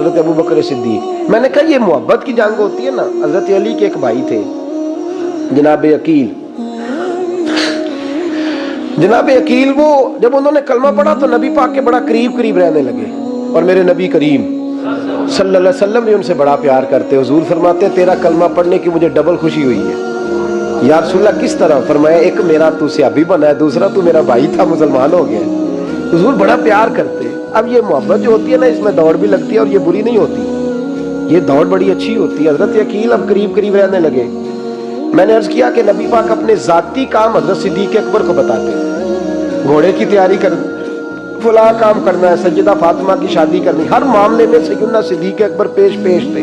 حضرت ابو بکر صدیق. میں نے کہا یہ محبت کی جنگ ہوتی ہے نا. حضرت علی کے ایک بھائی تھے جناب عقیل. جناب عقیل وہ جب انہوں نے کلمہ پڑھا تو نبی پاک کے بڑا قریب قریب رہنے لگے, اور میرے نبی کریم صلی اللہ علیہ وسلم بھی ان سے بڑا پیار کرتے. حضور فرماتے ہیں تیرا کلمہ پڑھنے کی مجھے ڈبل خوشی ہوئی ہے. یا رسول اللہ کس طرح؟ فرمایا ایک میرا تو صحابی بنا ہے, دوسرا تو میرا بھائی تھا مسلمان ہو گیا ہے. حضور بڑا پیار کرتے. اب یہ محبت جو ہوتی ہے نا, اس میں دوڑ بھی لگتی ہے اور یہ بری نہیں ہوتی, یہ دوڑ بڑی اچھی ہوتی ہے. حضرت عقیل اب قریب قریب رہنے لگے. میں نے عرض کیا کہ نبی پاک اپنے ذاتی کام حضرت صدیق اکبر کو بتاتے, گھوڑے کی تیاری کر, فلاں کام کرنا ہے, سیدہ فاطمہ کی شادی کرنی, ہر معاملے میں سیدنا صدیق اکبر پیش تھے.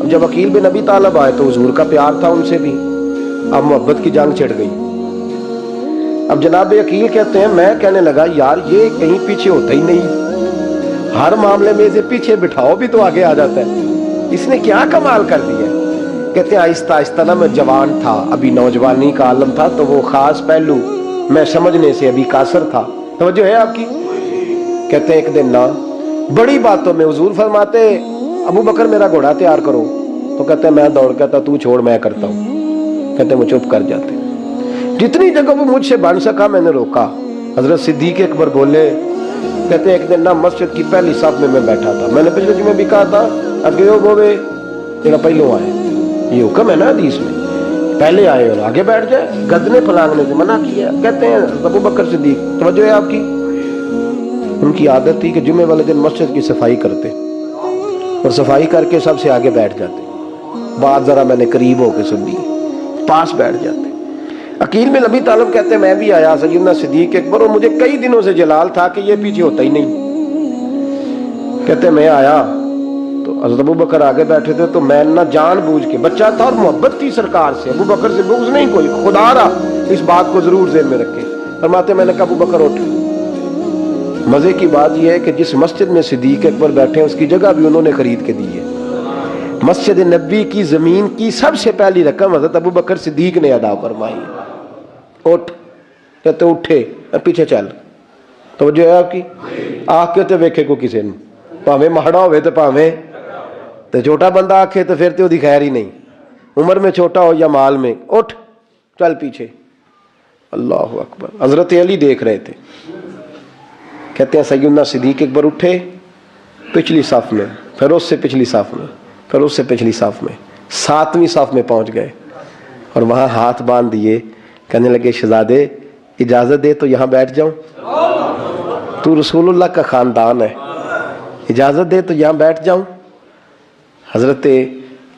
اب جب عقیل بن ابی طالب آئے تو حضور کا پیار تھا ان سے بھی, اب محبت کی جنگ چھڑ گئی. اب جناب عقیل کہتے ہیں میں کہنے لگا یار یہ کہیں پیچھے ہوتا ہی نہیں, ہر معاملے میں اسے پیچھے بٹھاؤ بھی تو آگے آ جاتا ہے, اس نے کیا کمال کر دیا. کہتے ہیں آہستہ آہستہ نا میں جوان تھا, ابھی نوجوانی کا عالم تھا, تو وہ خاص پہلو میں سمجھنے سے ابھی قاصر تھا. توجہ ہے آپ کی. کہتے ہیں ایک دن نا بڑی باتوں میں حضور فرماتے ابو بکر میرا گھوڑا تیار کرو, تو کہتے ہیں میں دوڑ کہتا تو چھوڑ میں کرتا ہوں. کہتے ہیں وہ چپ کر جاتے. جتنی جگہ وہ مجھ سے بن سکا میں نے روکا. حضرت صدیق اکبر بولے, کہتے ہیں ایک دن نا مسجد کی پہلی صف میں بیٹھا تھا. میں نے پچھلے جمعے بھی کہا تھا اگے ہو گوے تیرا پہلو آئے, یہ حکم ہے نا حدیث میں, پہلے آئے اور آگے بیٹھ جائے, گدنے پھلانگنے سے منع کیا. کہتے ہیں ابو بکر صدیق, توجہ ہے آپ کی, ان کی عادت تھی کہ جمعے والے دن مسجد کی صفائی کرتے اور صفائی کر کے سب سے آگے بیٹھ جاتے. بات ذرا میں نے قریب ہو کے سن لی, پاس بیٹھ جاتے. عقیل بن ابی طالب کہتے ہیں میں بھی آیا سیدنا صدیق اکبر, اور مجھے کئی دنوں سے جلال تھا کہ یہ پیچھے ہوتا ہی نہیں. کہتے ہیں میں آیا تو حضرت ابو بکر آگے بیٹھے تھے, تو میں نہ جان بوجھ کے, بچہ تھا اور محبت تھی سرکار سے, ابو بکر سے بغض نہیں کوئی, خدا رہا اس بات کو ضرور ذہن میں رکھے. فرماتے میں نے کہا ابو بکر اٹھ. مزے کی بات یہ ہے کہ جس مسجد میں صدیق اکبر بیٹھے ہیں اس کی جگہ بھی انہوں نے خرید کے دی ہے. مسجد نبی کی زمین کی سب سے پہلی رقم حضرت ابو بکر صدیق نے ادا فرمائی. اٹھ. کہتے اٹھے, پیچھے چل. توجہ ہے آپ کی. آنکھ کہتے ویکھے کو کسی نے, پاویں ماڑا ہوئے تو پاویں تو چھوٹا بندہ آکھے تو پھر تو دی خیر ہی نہیں, عمر میں چھوٹا ہو یا مال میں. اٹھ چل پیچھے. اللہ اکبر. حضرت علی دیکھ رہے تھے. کہتے ہیں سیدنا صدیق اکبر اٹھے پچھلی صف میں, پھر اس سے پچھلی صف میں, پھر اس سے پچھلی صف میں, 7ویں صف میں پہنچ گئے اور وہاں ہاتھ باندھ دیے. کہنے لگے شہزادے اجازت دے تو یہاں بیٹھ جاؤں, تو رسول اللہ کا خاندان ہے, اجازت دے تو یہاں بیٹھ جاؤں. حضرت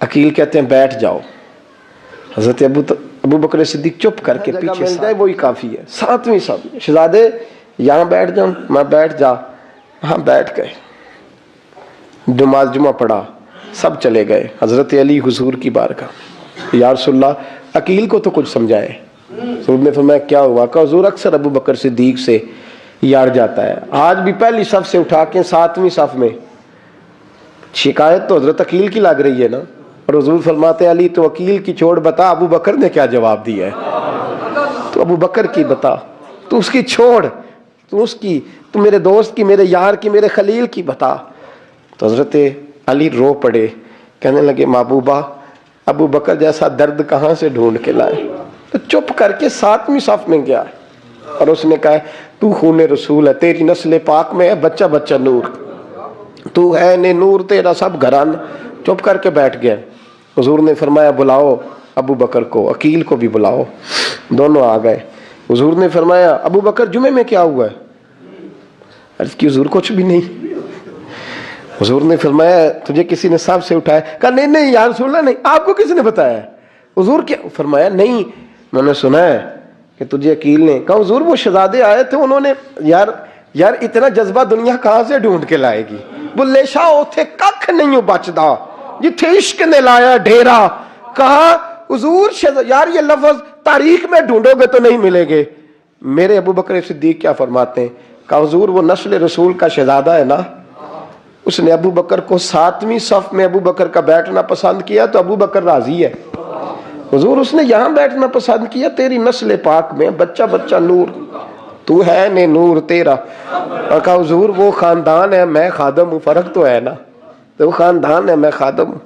عقیل کہتے ہیں بیٹھ جاؤ. حضرت ابو بکر صدیق چپ کر کے پیچھے مل جائے وہی کافی ہے. 7ویں صف میں شہزادے یہاں بیٹھ جاؤں. میں بیٹھ جا. ہاں بیٹھ گئے. نماز جمعہ پڑھا, سب چلے گئے. حضرت علی حضور کی بارگاہ, یا رسول اللہ عقیل کو تو کچھ سمجھائے. حضور نے فرمایا کیا ہوا؟ کہ حضور اکثر ابو بکر صدیق سے یار جاتا ہے, آج بھی پہلی صف سے اٹھا کے 7ویں صف میں. شکایت تو حضرت عقیل کی لگ رہی ہے نا, اور حضور فرماتے ہیں علی تو عقیل کی چھوڑ, بتا ابو بکر نے کیا جواب دیا ہے. تو ابو بکر کی بتا, تو اس کی چھوڑ, تو اس کی, تو میرے دوست کی, میرے یار کی, میرے خلیل کی بتا. تو حضرت علی رو پڑے. کہنے لگے محبوبہ ابو بکر جیسا درد کہاں سے ڈھونڈ کے لائے. تو چپ کر کے 7ویں صف میں گیا اور اس نے کہا تو خون رسول ہے, تیری نسل پاک میں ہے بچہ بچہ نور, تو ہے نے نور تیرا سب گھران. چپ کر کے بیٹھ گئے. حضور نے فرمایا بلاؤ ابو بکر کو, عقیل کو بھی بلاؤ. دونوں آ گئے. حضور نے فرمایا ابو بکر جمعے میں کیا ہوا ہے؟ عرض کی حضور کچھ بھی نہیں. حضور نے فرمایا تجھے کسی نے صف سے اٹھایا؟ کہا نہیں نہیں یا رسول اللہ نہیں. آپ کو کس نے بتایا؟ حضور کیا؟ فرمایا نہیں میں نے سنا ہے کہ تجھے عقیل نے. کہا حضور وہ شہزادے آئے تھے, انہوں نے یار اتنا جذبہ دنیا کہاں سے ڈھونڈ کے لائے گی. بلے شاہ اوتھے ککھ نہیں بچدا جتھے عشق نے لایا ڈھیرا. کہا حضور یار یہ لفظ تاریخ میں ڈھونڈو گے تو نہیں ملے گے. میرے ابو بکر صدیق کیا فرماتے ہیں؟ کہا حضور وہ نسل رسول کا شہزادہ ہے نا, اس نے ابو بکر کو 7ویں صف میں ابو بکر کا بیٹھنا پسند کیا تو ابو بکر راضی ہے. حضور اس نے یہاں بیٹھنا پسند کیا, تیری نسل پاک میں بچہ بچہ نور, تو ہے نے نور تیرا. اور کہا حضور وہ خاندان ہے, میں خادم ہوں, فرق تو ہے نا. تو وہ خاندان ہے، میں خادم ہوں۔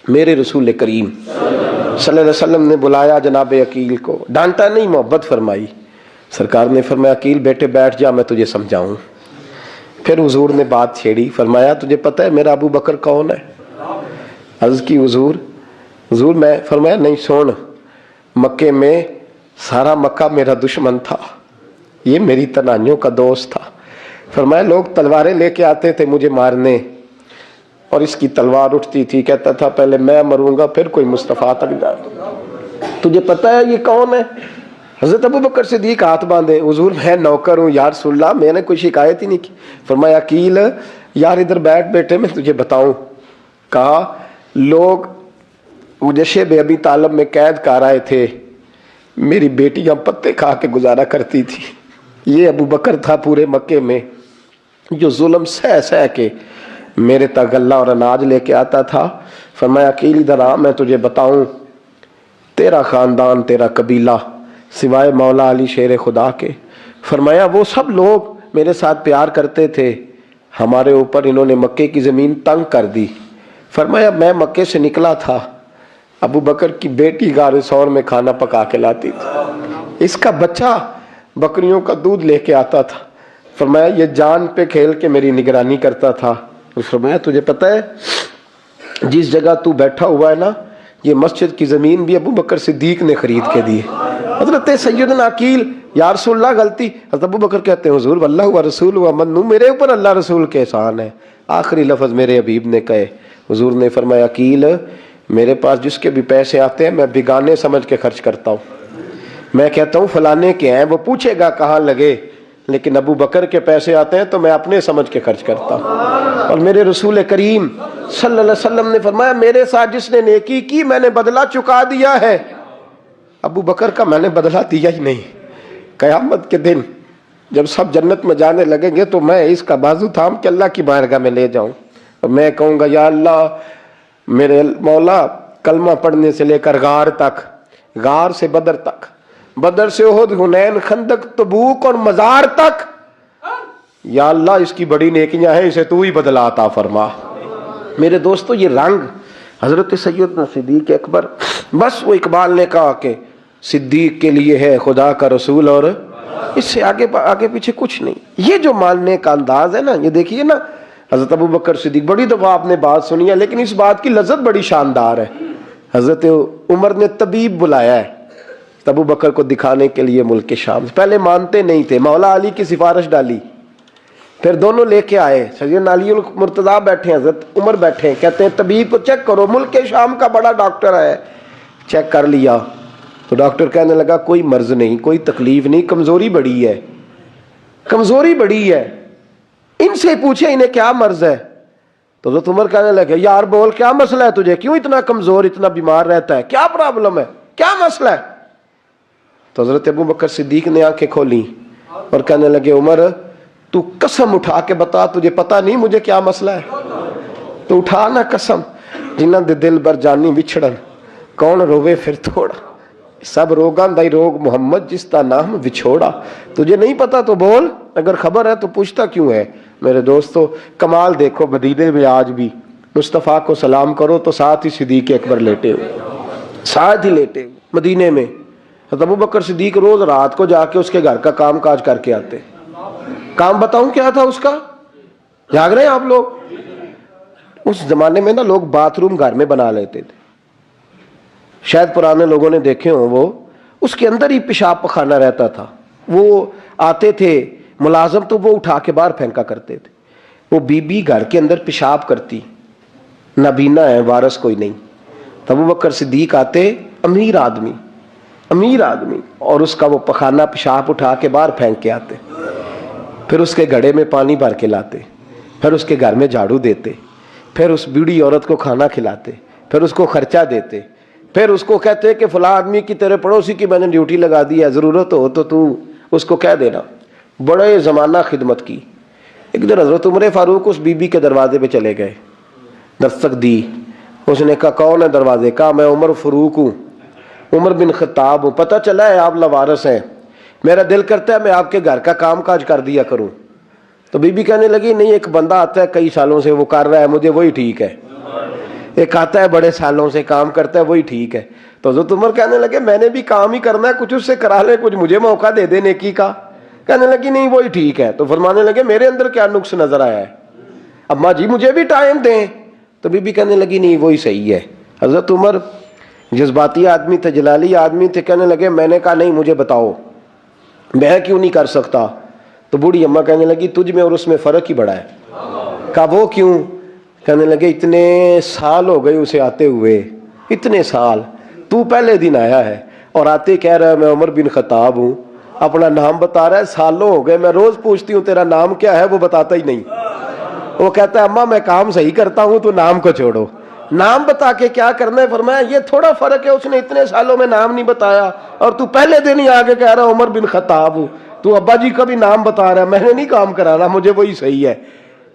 میرے رسول کریم صلی اللہ علیہ وسلم نے بلایا جناب عقیل کو، ڈانٹا نہیں، محبت فرمائی۔ سرکار نے فرمایا عقیل بیٹے بیٹھ جا، میں تجھے سمجھاؤں۔ پھر حضور نے بات چھیڑی، فرمایا تجھے پتہ ہے میرا ابو بکر کون ہے؟ عرض کی حضور میں، فرمایا نہیں سن، مکے میں سارا مکہ میرا دشمن تھا، یہ میری تنہائیوں کا دوست تھا۔ فرمایا لوگ تلواریں لے کے آتے تھے مجھے مارنے، اور اس کی تلوار اٹھتی تھی، کہتا تھا پہلے میں مروں گا پھر کوئی مصطفیٰ تک جائے۔ تجھے پتہ ہے یہ کون ہے؟ حضرت ابو بکر صدیق ہاتھ باندھے، حضور میں نوکر ہوں یا رسول اللہ، میں نے کوئی شکایت ہی نہیں کی۔ فرمایا عقیل یار ادھر بیٹھ بیٹے، میں تجھے بتاؤں۔ کہا لوگ مجھے شیب ابی طالب میں قید کر آئے تھے، میری بیٹیاں پتے کھا کے گزارا کرتی تھی۔ یہ ابو بکر تھا پورے مکے میں جو ظلم سہ سہ کے میرے تک غلہ اور اناج لے کے آتا تھا۔ فرمایا عقیل ادھر آ، میں تجھے بتاؤں، تیرا خاندان تیرا قبیلہ سوائے مولا علی شیر خدا کے، فرمایا وہ سب لوگ میرے ساتھ پیار کرتے تھے، ہمارے اوپر انہوں نے مکے کی زمین تنگ کر دی۔ فرمایا میں مکے سے نکلا تھا، ابو بکر کی بیٹی غار ثور میں کھانا پکا کے لاتی تھی، اس کا بچہ بکریوں کا دودھ لے کے آتا تھا۔ فرمایا یہ جان پہ کھیل کے میری نگرانی کرتا تھا۔ فرمایا تجھے پتہ ہے جس جگہ تو بیٹھا ہوا ہے نا، یہ مسجد کی زمین بھی ابو بکر صدیق نے خرید کے دی۔ حضرت سیدنا عقیل یا رسول اللہ غلطی، حضرت ابو بکر کہتے ہیں حضور واللہ و رسول و منو، میرے اوپر اللہ رسول کے احسان ہے۔ آخری لفظ میرے حبیب نے کہے، حضور نے فرمایا عقیل میرے پاس جس کے بھی پیسے آتے ہیں میں بیگانے سمجھ کے خرچ کرتا ہوں، میں کہتا ہوں فلانے کے ہیں، وہ پوچھے گا کہاں لگے، لیکن ابو بکر کے پیسے آتے ہیں تو میں اپنے سمجھ کے خرچ کرتا ہوں۔ اور میرے رسول کریم صلی اللہ علیہ وسلم نے فرمایا میرے ساتھ جس نے نیکی کی میں نے بدلہ چکا دیا ہے، ابو بکر کا میں نے بدلہ دیا ہی نہیں۔ قیامت کے دن جب سب جنت میں جانے لگیں گے تو میں اس کا بازو تھام کے اللہ کی بارگاہ میں لے جاؤں اور میں کہوں گا یا اللہ میرے مولا، کلمہ پڑھنے سے لے کر غار تک، غار سے بدر تک، بدر سے احد، حنین، خندق، تبوک اور مزار تک، یا اللہ اس کی بڑی نیکیاں ہیں، اسے تو ہی بدلا عطا فرما۔ میرے دوستو یہ رنگ حضرت سیدنا صدیق اکبر، بس وہ اقبال نے کہا کہ صدیق کے لیے ہے خدا کا رسول اور اس سے آگے پیچھے کچھ نہیں۔ یہ جو ماننے کا انداز ہے نا، یہ دیکھیے نا، حضرت ابو بکر صدیق، بڑی دفعہ آپ نے بات سنی ہے لیکن اس بات کی لذت بڑی شاندار ہے۔ حضرت عمر نے طبیب بلایا ہے ابو بکر کو دکھانے کے لیے ملک شام، پہلے مانتے نہیں تھے، مولا علی کی سفارش ڈالی، پھر دونوں لے کے آئے، سیدنا علی المرتضیٰ بیٹھے ہیں، حضرت عمر بیٹھے ہیں، کہتے ہیں طبیب کو چیک کرو، ملک شام کا بڑا ڈاکٹر ہے۔ چیک کر لیا تو ڈاکٹر کہنے لگا کوئی مرض نہیں، کوئی تکلیف نہیں، کمزوری بڑی ہے، کمزوری بڑی ہے، ان سے پوچھے انہیں کیا مرض ہے۔ تو حضرت عمر کہنے لگے یار بول کیا مسئلہ ہے تجھے، کیوں اتنا کمزور، اتنا بیمار رہتا ہے، کیا پرابلم ہے، کیا مسئلہ ہے؟ تو حضرت ابو بکر صدیق نے آنکھیں کھولی اور کہنے لگے عمر تو قسم اٹھا کے بتا، تجھے پتا نہیں مجھے کیا مسئلہ ہے؟ تو اٹھا نا قسم، جنہ دے دل بر جانی بچھڑن، کون روے پھر تھوڑا، سب روگاں دائی روگ محمد جس کا نام وچھوڑا۔ تجھے نہیں پتا تو بول، اگر خبر ہے تو پوچھتا کیوں ہے؟ میرے دوستو کمال دیکھو، مدینے میں آج بھی مصطفیٰ کو سلام کرو تو ساتھ ہی صدیق اکبر لیٹے ہوئے، ساتھ ہی لیٹے ہوئے مدینے میں۔ ابو بکر صدیق روز رات کو جا کے اس کے گھر کا کام کاج کر کے آتے۔ کام بتاؤں کیا تھا اس کا؟ جاگ رہے ہیں آپ لوگ؟ اس زمانے میں نا لوگ باتھ روم گھر میں بنا لیتے تھے، شاید پرانے لوگوں نے دیکھے ہوں، وہ اس کے اندر ہی پیشاب پخانا رہتا تھا، وہ آتے تھے ملازم تو وہ اٹھا کے باہر پھینکا کرتے تھے، وہ بی بی گھر کے اندر پیشاب کرتی، نابینا ہے، وارث کوئی نہیں، ابو بکر صدیق آتے، امیر آدمی، اور اس کا وہ پخانا پیشاب اٹھا کے باہر پھینک کے آتے، پھر اس کے گھڑے میں پانی بھر کے لاتے، پھر اس کے گھر میں جھاڑو دیتے، پھر اس بوڑھی عورت کو کھانا کھلاتے، پھر اس کو خرچہ دیتے، پھر اس کو کہتے کہ فلاں آدمی کی تیرے پڑوسی کی میں نے ڈیوٹی لگا دی ہے، ضرورت ہو تو اس کو کہہ دینا۔ بڑے زمانہ خدمت کی۔ ایک دن حضرت عمر فاروق اس بی بی کے دروازے پہ چلے گئے، دستک دی، اس نے کہا کون ہے دروازے؟ کہا میں عمر فاروق ہوں، عمر بن خطاب ہوں، پتہ چلا ہے آپ لوارث ہیں، میرا دل کرتا ہے میں آپ کے گھر کا کام کاج کر دیا کروں۔ تو بی بی کہنے لگی نہیں، ایک بندہ آتا ہے کئی سالوں سے وہ کر رہا ہے مجھے وہی ٹھیک ہے، ایک آتا ہے بڑے سالوں سے کام کرتا ہے وہی ٹھیک ہے۔ تو حضرت عمر کہنے لگے میں نے بھی کام ہی کرنا ہے، کچھ اس سے کرا لے، کچھ مجھے موقع دے دے نیکی کا۔ کہنے لگی نہیں وہی ٹھیک ہے۔ تو فرمانے لگے میرے اندر کیا نقص نظر آیا ہے، اماں جی مجھے بھی ٹائم دیں۔ تو بی بی کہنے لگی نہیں وہی صحیح ہے۔ حضرت عمر جذباتی آدمی تھے، جلالی آدمی تھے، کہنے لگے میں نے کہا نہیں مجھے بتاؤ میں کیوں نہیں کر سکتا۔ تو بوڑھی اماں کہنے لگی تجھ میں اور اس میں فرق ہی بڑا ہے۔ کہا وہ کیوں؟ کہنے لگے اتنے سال ہو گئے اسے آتے ہوئے، اتنے سال، تو پہلے دن آیا ہے اور آتے کہہ رہا ہے میں عمر بن خطاب ہوں، اپنا نام بتا رہا ہے، سالوں ہو گئے میں روز پوچھتی ہوں تیرا نام کیا ہے، وہ بتاتا ہی نہیں۔ وہ کہتا ہے اماں میں کام صحیح کرتا ہوں تو نام کو چھوڑو، نام بتا کے کیا کرنا ہے۔ فرمایا یہ تھوڑا فرق ہے، اس نے اتنے سالوں میں نام نہیں بتایا اور تو پہلے دن ہی آگے کہہ رہا عمر بن خطاب ہوں، تو ابا جی کا بھی نام بتا رہا ہے، میں نے نہیں کام کرانا، مجھے وہی صحیح ہے۔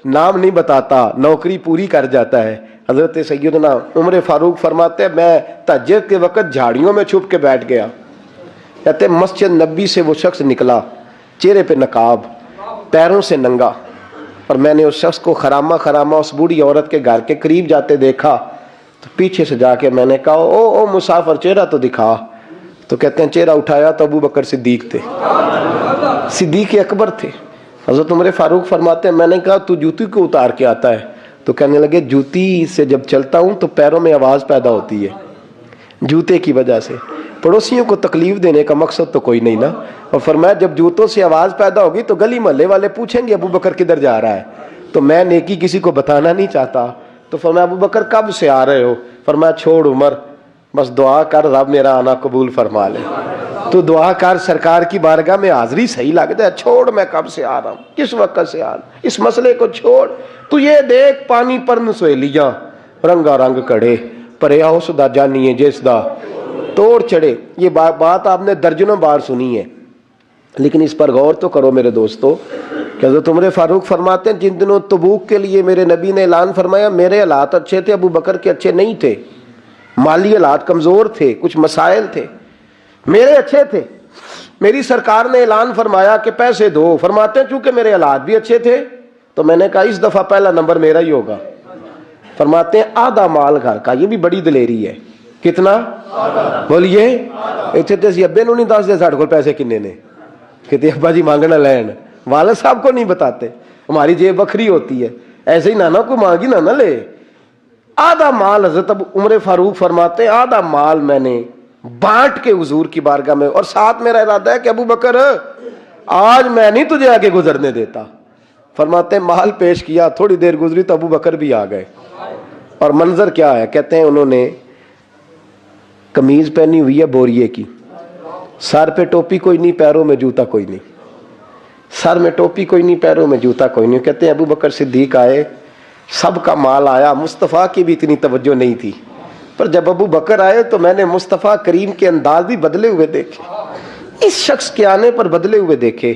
نام نہیں بتاتا، نوکری پوری کر جاتا ہے۔ حضرت سیدنا عمر فاروق فرماتے ہیں میں تہجد کے وقت جھاڑیوں میں چھپ کے بیٹھ گیا، کہتے ہیں مسجد نبی سے وہ شخص نکلا، چہرے پہ نقاب، پیروں سے ننگا، اور میں نے اس شخص کو خرامہ خرامہ اس بوڑھی عورت کے گھر کے قریب جاتے دیکھا، تو پیچھے سے جا کے میں نے کہا او مسافر چہرہ تو دکھا۔ تو کہتے ہیں چہرہ اٹھایا تو ابو بکر صدیق تھے، صدیق اکبر تھے۔ حضرت عمر فاروق فرماتے ہیں میں نے کہا تو جوتی کو اتار کے آتا ہے؟ تو کہنے لگے جوتی سے جب چلتا ہوں تو پیروں میں آواز پیدا ہوتی ہے، جوتے کی وجہ سے، پڑوسیوں کو تکلیف دینے کا مقصد تو کوئی نہیں نا۔ اور فرمایا جب جوتوں سے آواز پیدا ہوگی تو گلی محلے والے پوچھیں گے ابو بکر کدھر جا رہا ہے، تو میں نیکی کسی کو بتانا نہیں چاہتا۔ تو فرمایا ابو بکر کب سے آ رہے ہو؟ فرمایا چھوڑ عمر، بس دعا کر رب میرا آنا قبول فرما لے، تو دعا کر سرکار کی بارگاہ میں حاضری صحیح لگ جائے، چھوڑ میں کب سے آ رہا ہوں، کس وقت سے آ رہا ہوں، اس مسئلے کو چھوڑ، تو یہ دیکھ پانی پر نسویلیاں رنگا رنگ کڑے پریا اس دا جانیے جس دا توڑ چڑھے۔ یہ بات آپ نے درجنوں بار سنی ہے، لیکن اس پر غور تو کرو میرے دوستو کہ حضرت عمر فاروق فرماتے ہیں جن دنوں تبوک کے لیے میرے نبی نے اعلان فرمایا میرے حالات اچھے تھے، ابو بکر کے اچھے نہیں تھے، مالی حالات کمزور تھے، کچھ مسائل تھے، میرے اچھے تھے۔ میری سرکار نے اعلان فرمایا کہ پیسے دو، فرماتے ہیں چونکہ میرے حالات بھی اچھے تھے تو میں نے کہا اس دفعہ پہلا نمبر میرا ہی ہوگا۔ فرماتے ہیں آدھا مال گھر کا، یہ بھی بڑی دلیری ہے، کتنا بولیے؟ اتنے تے سی ابے نو نہیں دس دے ساڑھے کو پیسے کنے نے، کہتے ابا جی مانگنا لین، والد صاحب کو نہیں بتاتے، ہماری جیب بکھری ہوتی ہے، ایسے ہی نانا کو مانگی نانا لے۔ آدھا مال حضرت عمر فاروق فرماتے ہیں آدھا مال میں نے بانٹ کے حضور کی بارگاہ میں، اور ساتھ میرا ارادہ ہے کہ ابو بکر آج میں نہیں تجھے آگے گزرنے دیتا۔ فرماتے ہیں مال پیش کیا، تھوڑی دیر گزری تو ابو بکر بھی آ گئے، اور منظر کیا ہے؟ کہتے ہیں انہوں نے قمیض پہنی ہوئی ہے بوریے کی، سر پہ ٹوپی کوئی نہیں، پیروں میں جوتا کوئی نہیں، سر میں ٹوپی کوئی نہیں، پیروں میں جوتا کوئی نہیں۔ کہتے ہیں ابو بکر صدیق آئے، سب کا مال آیا، مصطفیٰ کی بھی اتنی توجہ نہیں تھی، پر جب ابو بکر آئے تو میں نے مصطفیٰ کریم کے انداز بھی بدلے ہوئے دیکھے، اس شخص کے آنے پر بدلے ہوئے دیکھے۔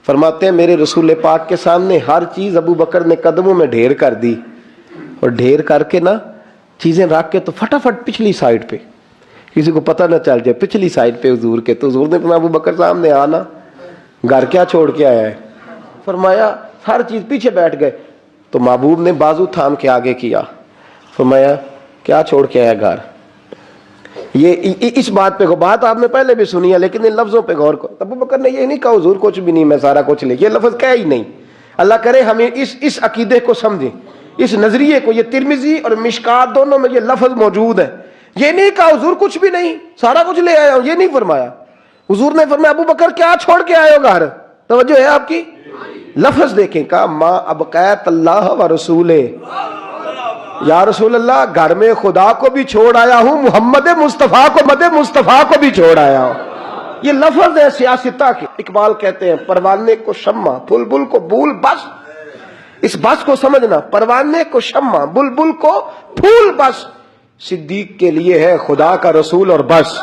فرماتے ہیں میرے رسول پاک کے سامنے ہر چیز ابو بکر نے قدموں میں ڈھیر کر دی، اور ڈھیر کر کے نا چیزیں رکھ کے تو فٹافٹ پچھلی سائڈ پہ، کسی کو پتہ نہ چل جائے، پچھلی سائڈ پہ حضور کے۔ تو حضور نے فرمایا ابو بکر سامنے آنا، گھر کیا چھوڑ کے آیا ہے؟ فرمایا ہر چیز، پیچھے بیٹھ گئے۔ تو محبوب نے بازو تھام کے آگے کیا، فرمایا کیا چھوڑ کے آیا گھر؟ یہ اس بات پہ بات آپ نے پہلے بھی سنی ہے، لیکن ان لفظوں پہ غور کرو۔ ابو بکر نے یہ نہیں کہا حضور کچھ بھی نہیں میں سارا کچھ لے، یہ لفظ کہا ہی نہیں۔ اللہ کرے ہمیں اس عقیدے کو سمجھیں، اس نظریے کو۔ یہ ترمذی اور مشکات دونوں میں یہ لفظ موجود ہے۔ یہ نہیں کہا حضور کچھ بھی نہیں سارا کچھ لے آیا ہوں، یہ نہیں فرمایا۔ حضور نے فرمایا ابو بکر کیا چھوڑ کے آئے ہو گھر؟ توجہ ہے آپ کی؟ لفظ دیکھیں، کہا ما ابقیت اللہ و رسولہ، یا رسول اللہ گھر میں خدا کو بھی چھوڑ آیا ہوں، محمد مصطفیٰ کو بھی چھوڑ آیا ہوں۔ یہ لفظ ہے سیاستہ کے۔ اقبال کہتے ہیں پروانے کو شمع بلبل کو بھول، بس اس بس کو سمجھنا، پروانے کو شمع بلبل کو پھول، بس صدیق کے لیے ہے خدا کا رسول اور بس۔